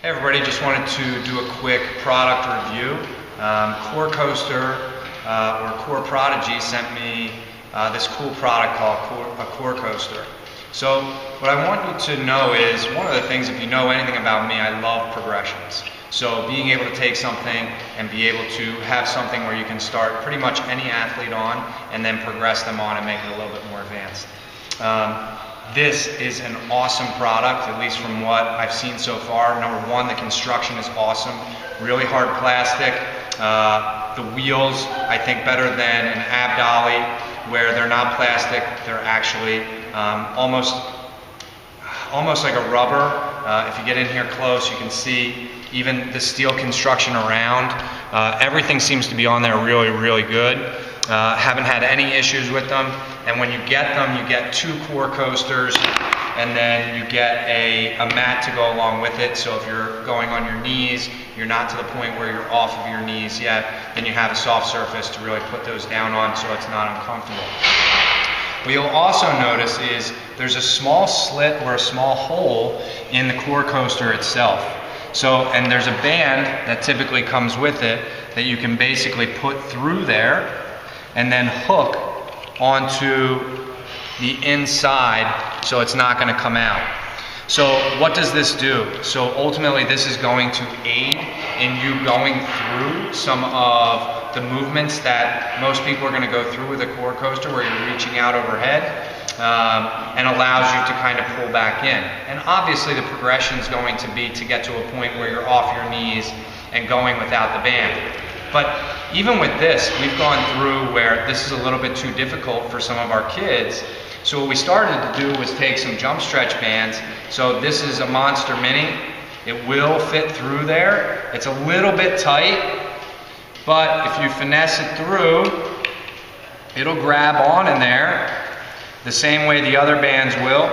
Hey everybody, just wanted to do a quick product review. Core Coaster or Core Prodigy sent me this cool product called a Core Coaster. So what I want you to know is, one of the things, if you know anything about me, I love progressions. So being able to take something and be able to have something where you can start pretty much any athlete on and then progress them on and make it a little bit more advanced. This is an awesome product, at least from what I've seen so far. Number one, the construction is awesome. Really hard plastic. The wheels, I think, better than an ab dolly, where they're not plastic. They're actually almost like a rubber. If you get in here close, you can see even the steel construction around. Everything seems to be on there really, really good. Haven't had any issues with them. And when you get them, you get 2 core coasters, and then you get a mat to go along with it. So if you're going on your knees, you're not to the point where you're off of your knees yet, then you have a soft surface to really put those down on so it's not uncomfortable. What you'll also notice is there's a small slit or a small hole in the core coaster itself. So, and there's a band that typically comes with it that you can basically put through there and then hook onto the inside so it's not going to come out. So what does this do? So ultimately this is going to aid in you going through some of the movements that most people are going to go through with a core coaster, where you're reaching out overhead, and allows you to kind of pull back in. And obviously the progression is going to be to get to a point where you're off your knees and going without the band. But even with this, we've gone through where this is a little bit too difficult for some of our kids. So what we started to do was take some jump stretch bands. So this is a Monster Mini. It will fit through there. It's a little bit tight, but if you finesse it through, it'll grab on in there the same way the other bands will,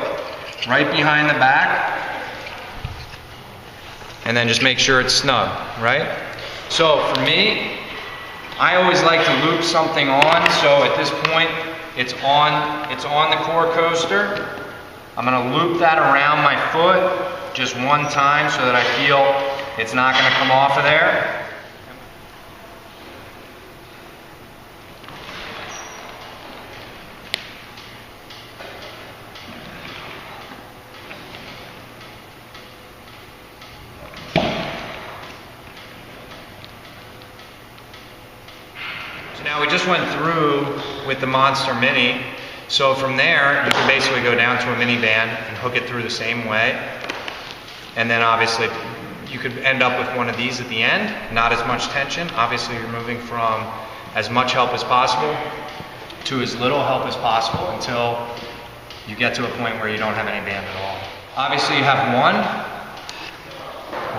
right behind the back. And then just make sure it's snug, right? So for me, I always like to loop something on. So at this point, it's on the core coaster. I'm going to loop that around my foot just one time so that I feel it's not going to come off of there. So now we just went through with the Monster Mini. So from there, you can basically go down to a mini band and hook it through the same way. And then obviously you could end up with one of these at the end, not as much tension. Obviously you're moving from as much help as possible to as little help as possible until you get to a point where you don't have any band at all. Obviously you have one.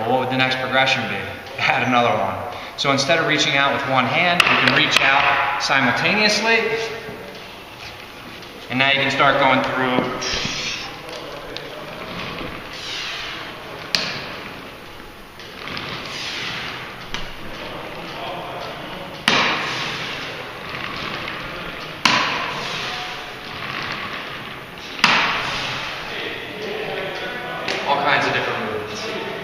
Well, what would the next progression be? Add another one. So instead of reaching out with one hand, you can reach out simultaneously. And now you can start going through. All kinds of different movements,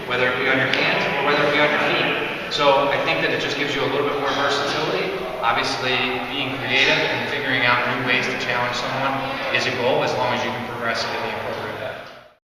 whether it be on your hands or whether it be on your feet. So I think that it just gives you a little bit more versatility. Obviously, being creative and figuring out new ways to challenge someone is a goal, as long as you can progress it in the